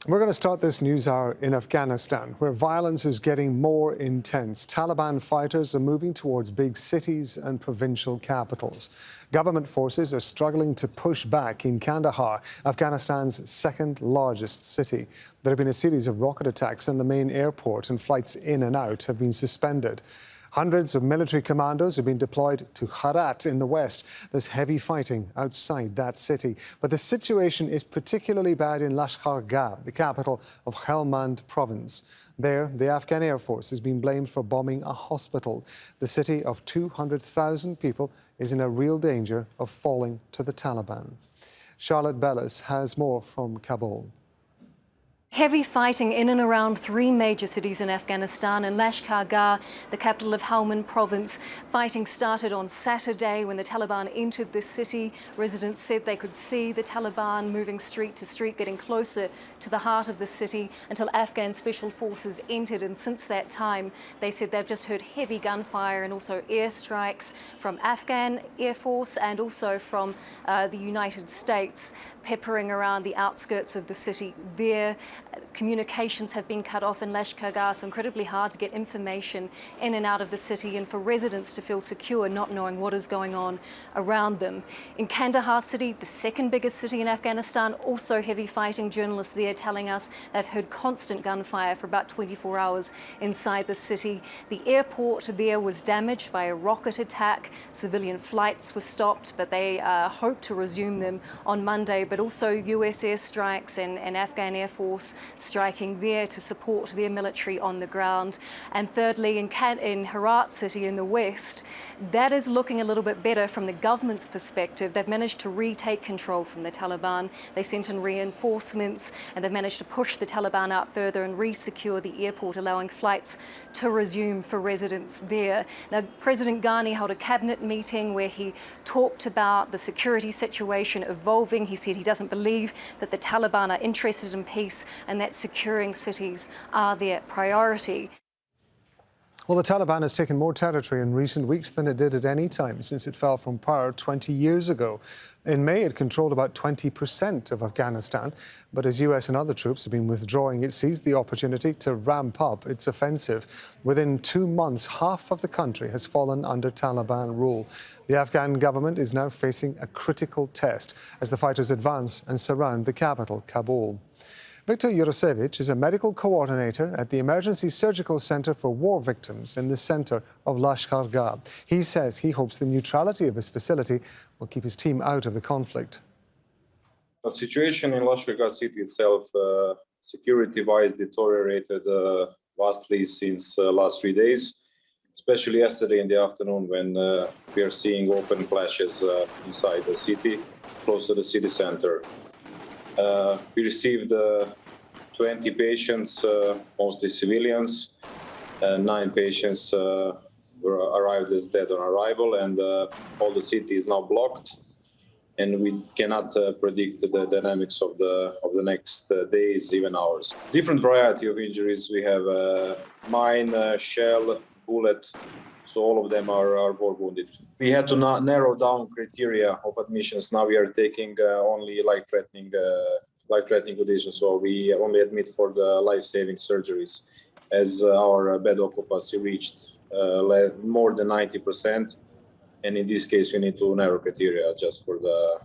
We're going to start this news hour in Afghanistan, where violence is getting more intense. Taliban fighters are moving towards big cities and provincial capitals. Government forces are struggling to push back in Kandahar, Afghanistan's second largest city. There have been a series of rocket attacks on the main airport, and flights in and out have been suspended. Hundreds of military commandos have been deployed to Herat in the west. There's heavy fighting outside that city. But the situation is particularly bad in Lashkar-Gah, the capital of Helmand province. There, the Afghan Air Force has been blamed for bombing a hospital. The city of 200,000 people is in a real danger of falling to the Taliban. Charlotte Bellis has more from Kabul. Heavy fighting in and around three major cities in Afghanistan. In Lashkar-Gah, the capital of Helmand province, fighting started on Saturday when the Taliban entered the city. Residents said they could see the Taliban moving street to street, getting closer to the heart of the city until Afghan special forces entered. And since that time, they said they've just heard heavy gunfire and also airstrikes from Afghan Air Force and also from the United States, peppering around the outskirts of the city there. Communications have been cut off in Lashkar-Gah, so incredibly hard to get information in and out of the city and for residents to feel secure not knowing what is going on around them. In Kandahar city, the second biggest city in Afghanistan, also heavy fighting. Journalists there telling us they've heard constant gunfire for about 24 hours inside the city. The airport there was damaged by a rocket attack. Civilian flights were stopped, but they hope to resume them on Monday. But also US airstrikes and Afghan Air Force striking there to support their military on the ground. And thirdly, in Herat city in the west, that is looking a little bit better from the government's perspective. They've managed to retake control from the Taliban. They sent in reinforcements and they've managed to push the Taliban out further and re-secure the airport, allowing flights to resume for residents there. Now, President Ghani held a cabinet meeting where he talked about the security situation evolving. He said he doesn't believe that the Taliban are interested in peace and that securing cities are their priority. Well, the Taliban has taken more territory in recent weeks than it did at any time since it fell from power 20 years ago. In May, it controlled about 20% of Afghanistan, but as US and other troops have been withdrawing, it seized the opportunity to ramp up its offensive. Within 2 months, half of the country has fallen under Taliban rule. The Afghan government is now facing a critical test as the fighters advance and surround the capital, Kabul. Viktor Yurosevich is a medical coordinator at the Emergency Surgical Center for War Victims in the center of Lashkar-Gah. He says he hopes the neutrality of his facility will keep his team out of the conflict. The situation in Lashkar-Gah city itself, security-wise, deteriorated vastly since last 3 days, especially yesterday in the afternoon when we are seeing open clashes inside the city, close to the city center. We received 20 patients, mostly civilians. 9 patients arrived as dead on arrival, and all the city is now blocked. And we cannot predict the dynamics of the next days, even hours. Different variety of injuries. We have mine, shell, bullet. So all of them are war wounded. We had to narrow down criteria of admissions. Now we are taking only life-threatening conditions. So we only admit for the life-saving surgeries, as our bed occupancy reached more than 90%. And in this case, we need to narrow criteria just for the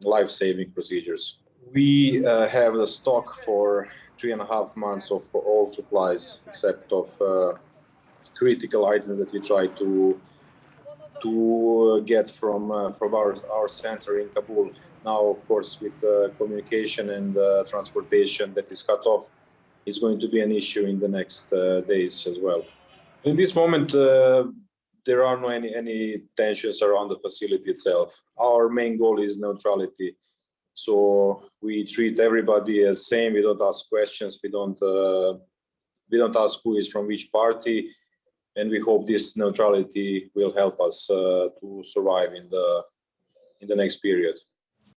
life-saving procedures. We have the stock for 3.5 months of all supplies, except of critical items that we try to get from our center in Kabul. Now, of course, with communication and transportation that is cut off, is going to be an issue in the next days as well. In this moment, there are no any tensions around the facility itself. Our main goal is neutrality. So we treat everybody as same. We don't ask questions. We don't ask who is from which party. And we hope this neutrality will help us to survive in the next period.